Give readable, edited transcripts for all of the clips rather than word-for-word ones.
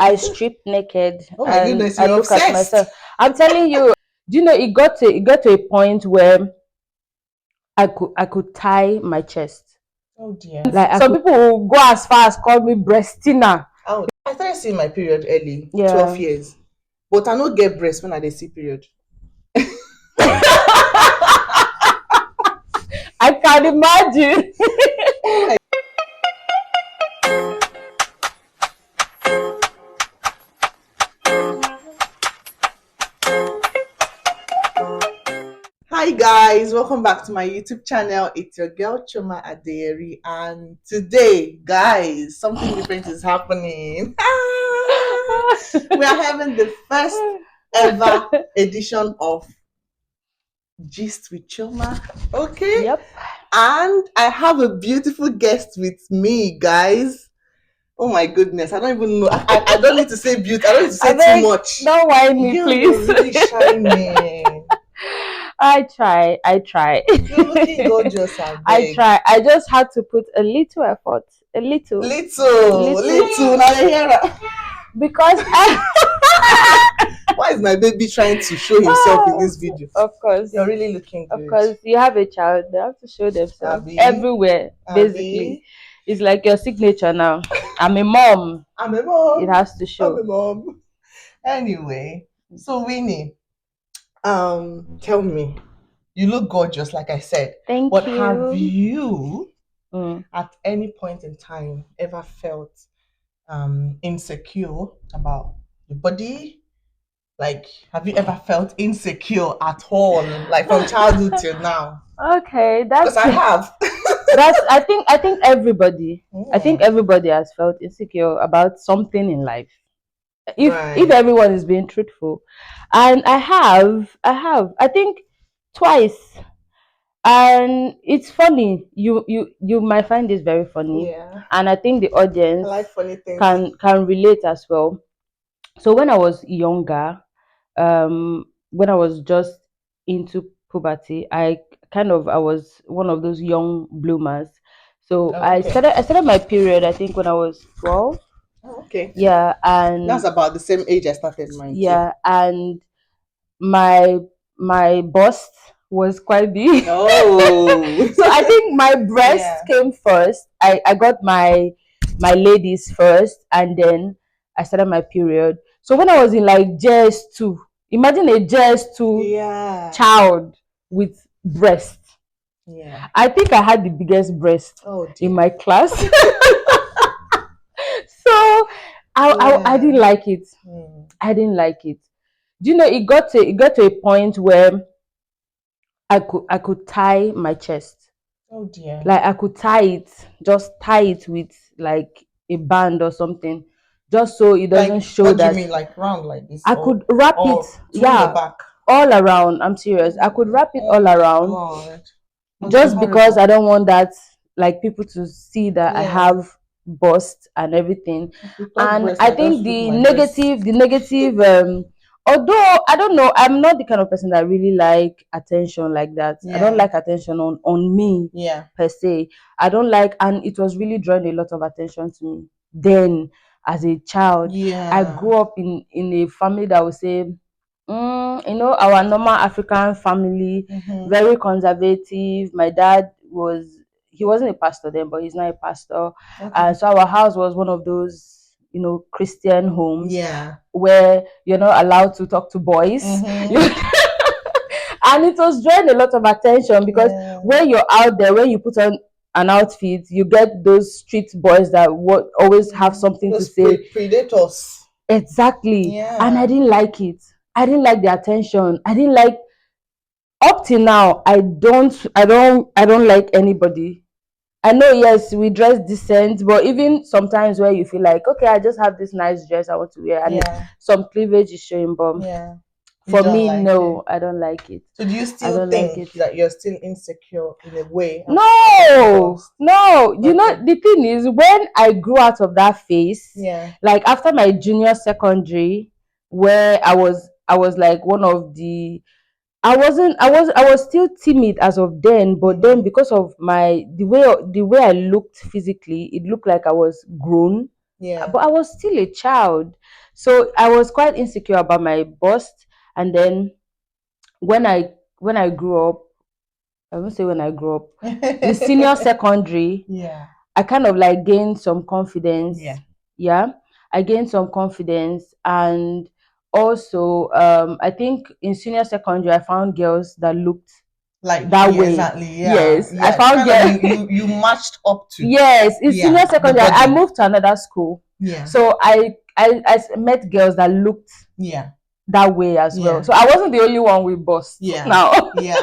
I strip naked Oh my and goodness, I you're look at obsessed. myself. I'm telling you, do you know it got to a point where I could tie my chest. Oh dear. Like some people will go as far as call me breastina. Oh, I started seeing my period early, 12 Yeah. years. But I don't get breast when I dey see period. I can imagine. Oh my. Hi guys, welcome back to my YouTube channel. It's your girl Chioma Adeyeri, and today, guys, something different is happening. We are having the first ever edition of Gist with Chioma. Okay. Yep. And I have a beautiful guest with me, guys. Oh my goodness, I don't even know. I don't need to say beauty. I don't need to say too much. Don't whine me, Girl, you're please. really shining. I try. You're looking gorgeous, I I beg. try. I just had to put a little effort. A little. Little. Now you hear that? Because Why is my baby trying to show himself in this video? Of course. You're really looking good. Of course, you have a child, they have to show themselves Abi. everywhere, basically. Abi. It's like your signature now. I'm a mom. I'm a mom. It has to show. I'm a mom. Anyway, so Winnie, tell me, you look gorgeous, like I said. Thank but you. Have you, at any point in time, ever felt insecure about your body? Like, have you ever felt insecure at all, like from childhood till now? Okay, that's. Because I have. I think everybody. I think everybody has felt insecure about something in life. If everyone is being truthful, and I have. I think twice. And it's funny. You might find this very funny. Yeah. And I think the audience I like funny things. can relate as well. So when I was younger, when I was just into puberty, I was one of those young bloomers. So I started my period, I think, when I was 12. Oh, okay. Yeah, and that's about the same age I started mine. Yeah, and my bust was quite big. Oh. So I think my breast came first. I got my ladies first, and then I started my period. So when I was in like JS2, imagine a JS2 child with breast. Yeah. I think I had the biggest breast in my class. So I didn't like it. I didn't like it. Do you know it got to a point where I could tie my chest. Oh dear. Like I could just tie it with like a band or something, just so it doesn't show what that. Do you mean, like round like this? I could wrap it, back. All around. I'm serious. I could wrap it all around, God. just because I don't want that, like people to see that I have bust and everything. And I think the negative. Although I don't know, I'm not the kind of person that really like attention like that. I don't like attention on me per se. I don't like, and it was really drawing a lot of attention to me. Then as a child, I grew up in a family that would say, our normal African family, very conservative. My dad he wasn't a pastor then, but he's not a pastor. And so our house was one of those, Christian homes where you're not allowed to talk to boys. And it was drawing a lot of attention because when you're out there, when you put on an outfit, you get those street boys that always have something to say. Predators. Exactly. And I didn't like it. I didn't like the attention. I didn't like, up till now, I don't like anybody. I know, yes, we dress decent, but even sometimes where you feel like, okay, I just have this nice dress I want to wear, and some cleavage is showing, but for me, no, I don't like it. So do you still think that you're still insecure in a way? No. You know, the thing is, when I grew out of that phase, like after my junior secondary, where I was like one of the, I was still timid as of then, but then because of the way I looked physically, it looked like I was grown. But I was still a child. So I was quite insecure about my bust. And then when I grew up, I won't say when I grew up, in senior secondary, Yeah. I kind of like gained some confidence. Yeah. Yeah. I gained some confidence. And also I think in senior secondary I found girls that looked Like that you, way. exactly. Yeah. Yes. I Yeah. found Kind of girls. you matched up to. Yes, in Yeah. senior The secondary I body. moved to another school. Yeah. So I met girls that looked Yeah. that way as well. Yeah. So I wasn't the only one with bust. Yeah. Now Yeah.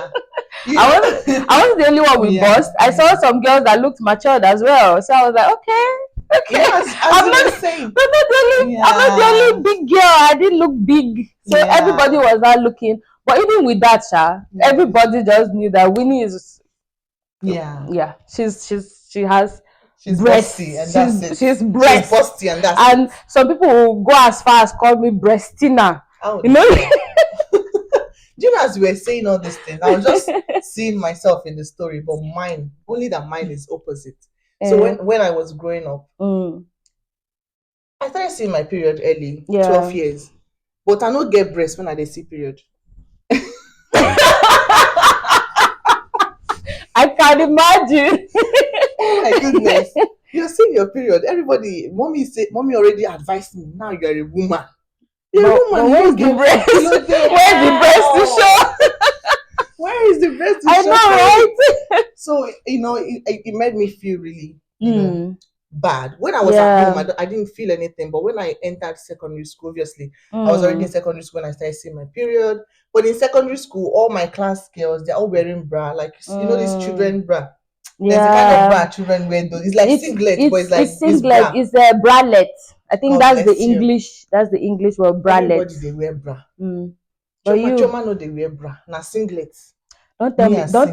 I wasn't the only one with Yeah. bust. I saw some girls that looked matured as well. So I was like, okay. Yes, as I'm you not were saying. I'm not the only big girl. I didn't look big. So Yeah. everybody was not looking. But even with that, Yeah. everybody just knew that Winnie is Yeah. she has She's breasts. busty and that's it. She's She's breasts. busty and that's And it. some people will go as far as call me breastina. Oh, You know? Do you know, as we were saying all these things, I was just seeing myself in the story, but mine, only that mine is opposite. So when I was growing up, I started seeing my period early, 12 years. But I don't get breast when I dey see period. I can imagine. Oh my goodness. You're seeing your period. Everybody, mommy already advised me. Now you're a woman. You're a woman. Where's the breast? Where's the breast to show? Where is the breast to show? I know, right? So, it made me feel really, bad. When I was at home, I didn't feel anything. But when I entered secondary school, obviously, I was already in secondary school when I started seeing my period. But in secondary school, all my class girls, they're all wearing bra. Like, this children bra. There's a kind of bra children wear though. It's like singlet, but it's like singlet. It's a bralette. I think God that's the English. That's the English word, bralette. Everybody they wear bra. But you, Chioma know they wear bra. Now singlets. Don't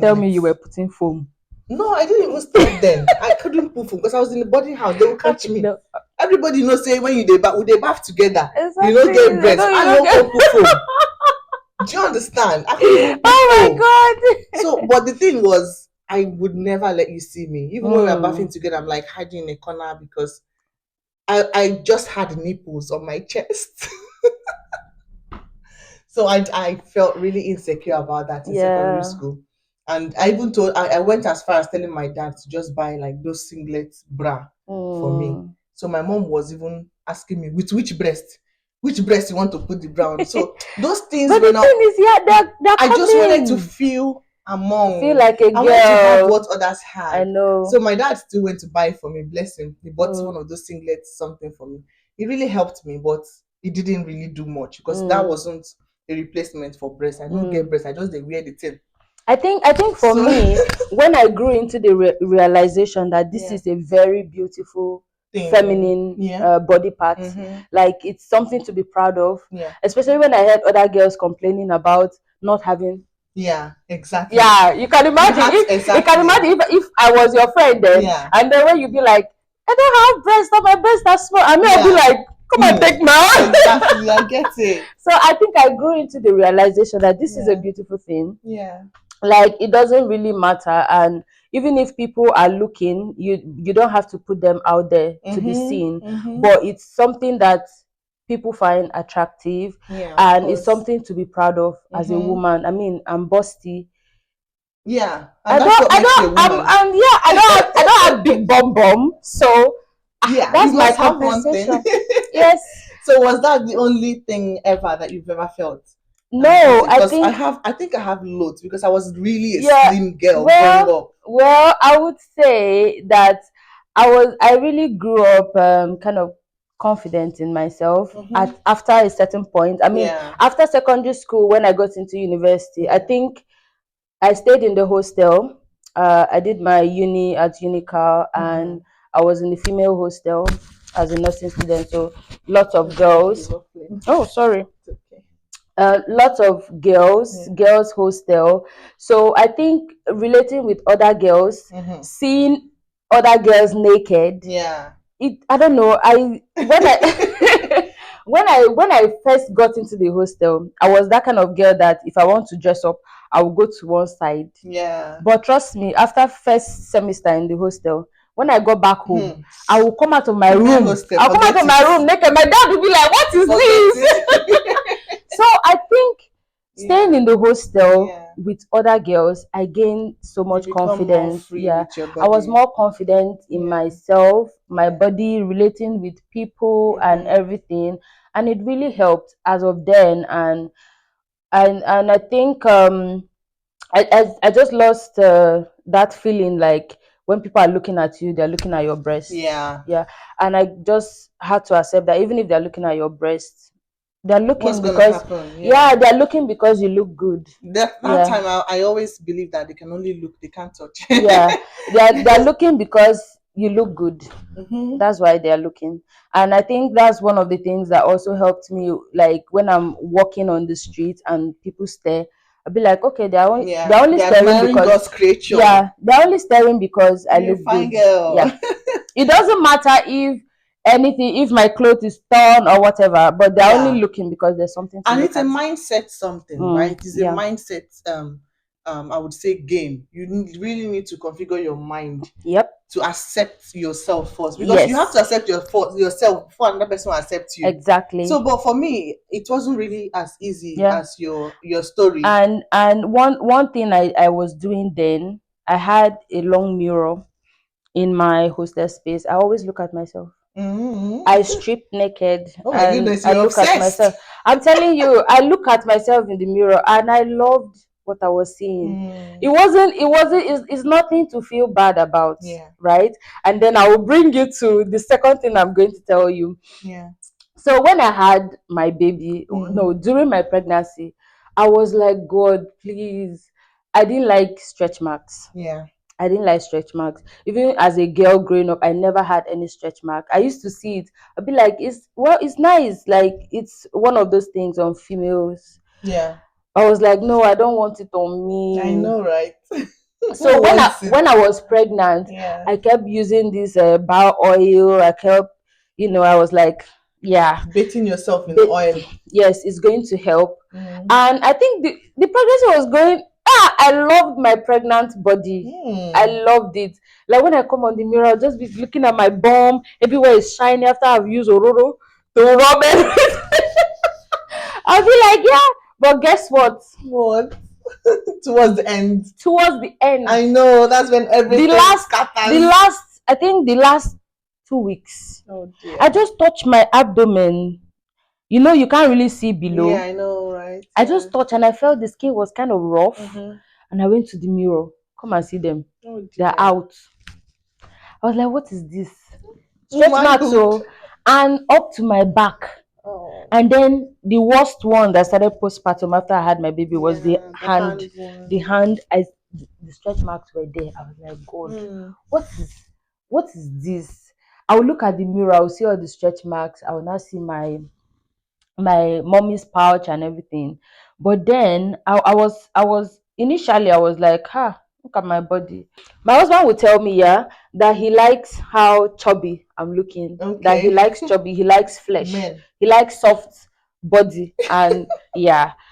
tell me you were putting foam. No, I didn't even start then. I couldn't put foam because I was in the boarding house. They will catch me. No. Everybody knows say when we bath together, exactly. You don't get breast. I don't put foam. Do you understand? I couldn't put foam. My God. So, but the thing was, I would never let you see me. Even when we were bathing together, I'm like hiding in a corner because I just had nipples on my chest. So I felt really insecure about that in secondary school. And I even I went as far as telling my dad to just buy like those singlet bra for me. So my mom was even asking me, with which breast you want to put the bra on. So those things but the thing is, they're I just wanted to feel like a girl. I wanted to have what others had. I know. So my dad still went to buy for me, bless him. He bought one of those singlets, something for me. It really helped me, but it didn't really do much because that wasn't a replacement for breast. I don't get breast. I just wear the thing. I think for me, when I grew into the realization that this is a very beautiful feminine body part, like it's something to be proud of, especially when I heard other girls complaining about not having. Yeah, exactly. Yeah, you can imagine. You can imagine if I was your friend then, and then when you be like, I don't have breasts, my breasts are small, and I'll be like, come and take my own. Exactly, I get it. So I think I grew into the realization that this is a beautiful thing. Yeah. Like it doesn't really matter, and even if people are looking, you don't have to put them out there to be seen. But it's something that people find attractive, and it's something to be proud of as a woman. I mean, I'm busty. Yeah, I don't have big bum, so that's my compensation. Yes. So was that the only thing ever that you've ever felt? No, I think I have loads because I was really a slim girl growing up. Well, I would say that I really grew up kind of confident in myself after a certain point. I mean, after secondary school, when I got into university, I think I stayed in the hostel. I did my uni at Unical, and I was in the female hostel as a nursing student. So lots of girls. Oh, sorry. Lots of girls hostel. So I think relating with other girls, seeing other girls naked. Yeah. I don't know. When I first got into the hostel, I was that kind of girl that if I want to dress up, I will go to one side. Yeah. But trust me, after first semester in the hostel, When I got back home, I will come out of my My room. hostel, I'll come out of my room naked. My dad will be like, "What is this?" So I think staying in the hostel with other girls, I gained so much confidence. Yeah, I was more confident in myself, my body, relating with people and everything, and it really helped as of then. And I think I just lost that feeling like when people are looking at you, they're looking at your breast. Yeah. And I just had to accept that even if they're looking at your breast, they're looking because they're looking because you look good. That time I always believe that they can only look, they can't touch. Yeah, they're looking because you look good. That's why they're looking. And I think that's one of the things that also helped me, like when I'm walking on the street and people stare, I'll be like, okay, they're only staring because God's creature. They're only staring because I look fine good. Girl. Yeah. It doesn't matter if my clothes is torn or whatever, but they're only looking because there's something to and look it's a mindset right? It's a mindset I would say game. You really need to configure your mind to accept yourself first, because you have to accept yourself before another person will accept you. Exactly. So but for me it wasn't really as easy as your story. And one thing I was doing then, I had a long mirror in my hostel space. I always look at myself. I strip naked. Oh my goodness, I you're look obsessed. at myself. I'm telling you, I look at myself in the mirror and I loved what I was seeing. It's nothing to feel bad about, right? And then I will bring you to the second thing I'm going to tell you. So when I had my baby, during my pregnancy, I was like, God, please. I didn't like stretch marks. I didn't like stretch marks. Even as a girl growing up, I never had any stretch mark. I used to see it. I'd be like, it's nice. Like, it's one of those things on females. I was like, no, I don't want it on me. I know, right? So when I was pregnant, I kept using this bar oil. I kept, I was like, bathing yourself in oil. Yes, it's going to help. And I think the pregnancy was going. I loved my pregnant body. I loved it. Like when I come on the mirror, I'll just be looking at my bum. Everywhere is shiny after I've used Ororo to rub it. I'll be like, yeah. But guess what? What? Towards the end. I know, that's when everything scatters. I think the last 2 weeks. Oh dear. I just touched my abdomen. You can't really see below. Yeah, I know, right? I just touched and I felt the skin was kind of rough. And I went to the mirror. Come and see them. Oh, they're out. I was like, what is this? Stretch marks, and up to my back. And then the worst one that started postpartum after I had my baby was the hand. The hand, the stretch marks were there. I was like, God, what is this? I would look at the mirror, I would see all the stretch marks. I would now see my mommy's pouch and everything. But then I was initially I was like, look at my body. My husband would tell me, that he likes how chubby I'm looking. That he likes chubby, he likes flesh, he likes soft body, and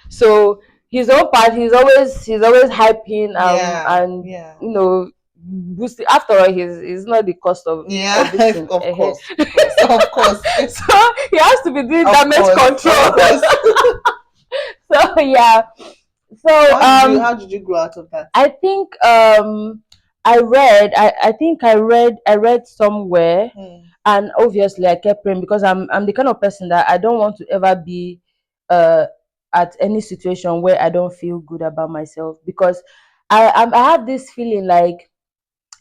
so his own part, he's always hyping and boosting. After all, he's not the cost of everything. Of course. So he has to be doing damage control. So how did you grow out of that? I think I read somewhere, and obviously I kept praying because I'm the kind of person that I don't want to ever be at any situation where I don't feel good about myself, because I have this feeling like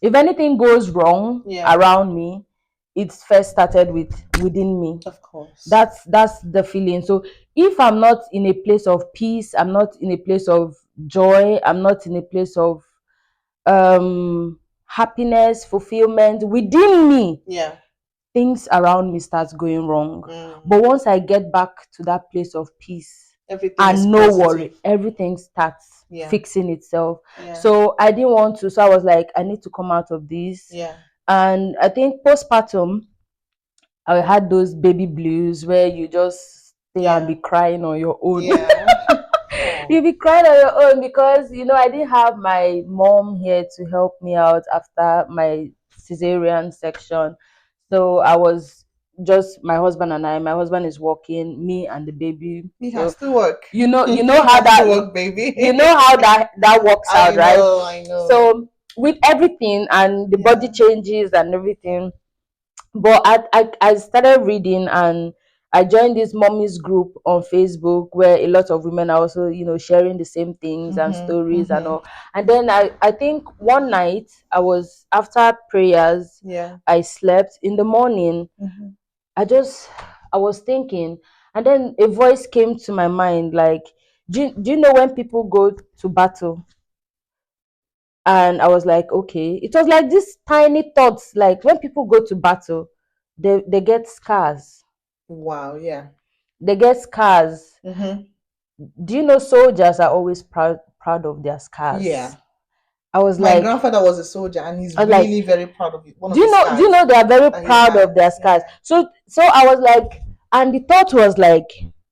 if anything goes wrong around me, it's first started within me. Of course. That's the feeling. So if I'm not in a place of peace, I'm not in a place of joy, I'm not in a place of happiness, fulfillment within me, things around me starts going wrong. But once I get back to that place of peace and no worry, everything starts fixing itself. So I didn't want to. So I was like, I need to come out of this. And I think postpartum, I had those baby blues where you just stay and be crying on your own. You be crying on your own because I didn't have my mom here to help me out after my cesarean section. So I was just my husband and I. My husband is working, me and the baby. He So has to work. you He know how has to that work, baby. you know how that works out, right? I know. So with everything and the body changes and everything, but I started reading, and I joined this mommy's group on Facebook where a lot of women are also, sharing the same things and stories and all. And then I think one night I was after prayers, I slept. In the morning, I was thinking, and then a voice came to my mind like, do you know when people go to battle? And I was like, okay. It was like these tiny thoughts, like when people go to battle, they get scars. Wow, yeah. They get scars. Do you know soldiers are always proud of their scars? Yeah. I was My like, grandfather was a soldier, and he's I was like, really very proud of it. One do of you his know? Do scars you know they are very that he proud of their has. scars? So I was like, and the thought was like,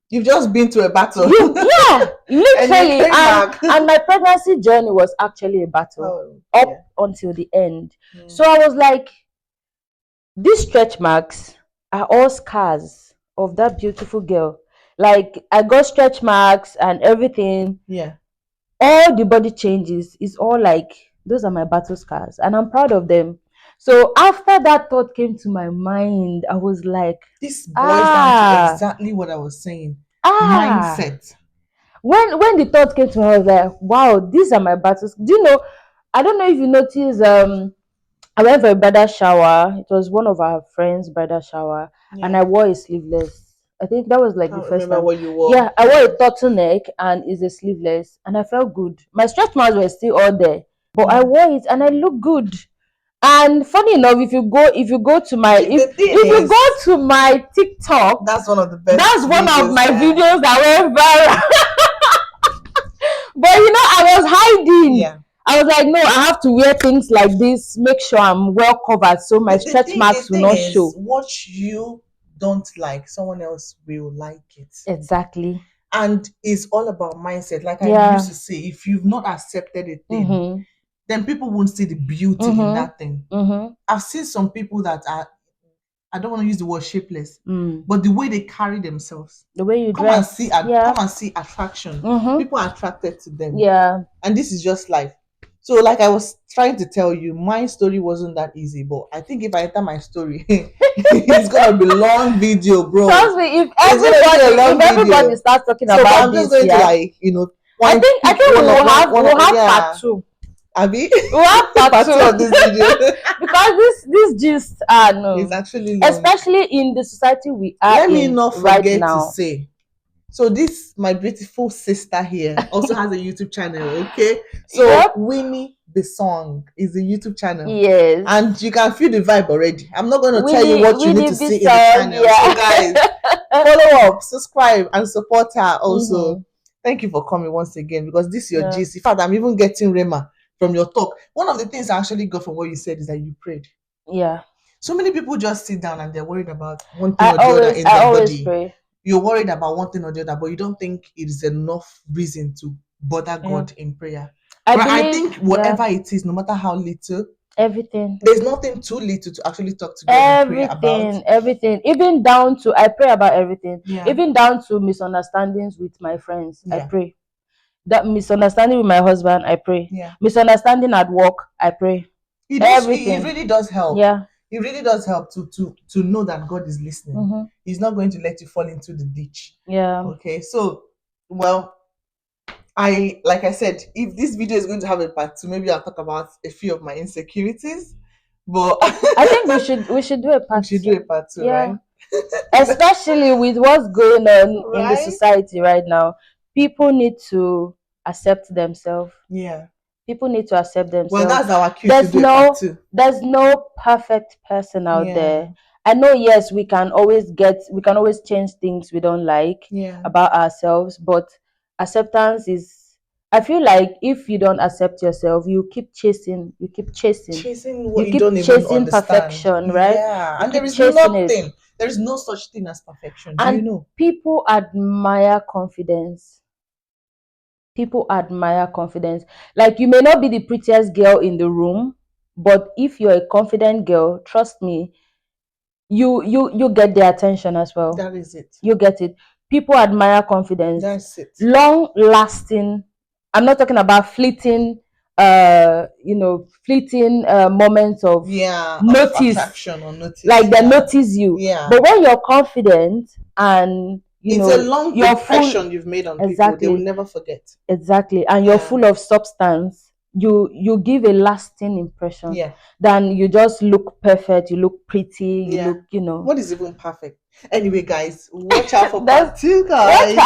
you've just been to a battle. Yeah, And you literally. came back. And my pregnancy journey was actually a battle up until the end. So I was like, these stretch marks are all scars of that beautiful girl. Like, I got stretch marks and everything. Yeah. All the body changes is all like, those are my battle scars, and I'm proud of them. So after that thought came to my mind, I was like, this boils down to exactly what I was saying. Mindset. When the thought came to me, I was like, wow, these are my battles. Do you know? I don't know if you notice. I went for a bridal shower. It was one of our friends' bridal shower, and I wore a sleeveless. I think that was like the first time. What you wore. Yeah, I wore a turtleneck and it's a sleeveless, and I felt good. My stretch marks were still all there, but I wore it and I looked good. And funny enough, if you go to my if you go to my TikTok, that's one of the best. That's one of my videos that went viral. But I was hiding. Yeah. I was like, no, I have to wear things like this, make sure I'm well covered so my stretch marks will not show. What you don't like, someone else will like it. Exactly. And it's all about mindset. Like I used to say, if you've not accepted a thing, then people won't see the beauty in that thing. I've seen some people that are, I don't want to use the word shapeless, but the way they carry themselves, the way you come dress, come and see attraction. People are attracted to them. Yeah. And this is just life. So, like I was trying to tell you, my story wasn't that easy, but I think if I enter my story, it's gonna be long video, bro. Trust me, if everybody starts talking about I'm just going to I think we'll have part 2. Abby, we'll have part 2 of this video because this gist no, it's actually long. Especially in the society we are Let me not right forget now. to say, so this my beautiful sister here also has a YouTube channel. Okay, so Winnie the song is a YouTube channel. Yes, and you can feel the vibe already. I'm not going to tell you what you need to see in the channel. So guys, follow up, subscribe, and support her also. Thank you for coming once again, because this is your gist. In fact, I'm even getting Rema from your talk. One of the things I actually got from what you said is that you prayed. Yeah. So many people just sit down and they're worried about one thing or the other in their body. Pray. You're worried about one thing or the other, but you don't think it is enough reason to bother God in prayer. I think whatever it is, no matter how little, everything, there's nothing too little to actually talk to God and pray about. Everything, even down to, I pray about everything. Even down to misunderstandings with my friends, I pray. That misunderstanding with my husband, I pray. Misunderstanding at work, I pray. It really does help. Yeah. It really does help to know that God is listening. He's not going to let you fall into the ditch. Yeah. Okay. So, well, like I said, if this video is going to have a part 2, maybe I'll talk about a few of my insecurities. But I think we should do a part 2. We should do a part 2, right? Especially with what's going on in the society right now. People need to accept themselves. Yeah. People need to accept themselves. Well, that's our cue to do a part 2. There's no perfect person out there. I know, yes, we can always change things we don't like about ourselves, but acceptance is, I feel like if you don't accept yourself, you keep chasing what you don't even understand. Perfection, right? Yeah, and there is nothing. There is no such thing as perfection. Do you know? People admire confidence. People admire confidence. Like, you may not be the prettiest girl in the room, But if you're a confident girl, trust me, you get their attention as well. That is it. You get it. People admire confidence. That's it. Long lasting. I'm not talking about fleeting fleeting moments of of attraction or notice. like they notice you. Yeah. But when you're confident and it's a long you're impression you've made on people, they will never forget. Exactly. And you're full of substance, you give a lasting impression. Yeah. Than you just look perfect, you look pretty, you look, What is even perfect? Anyway, guys, watch out for part 2, guys.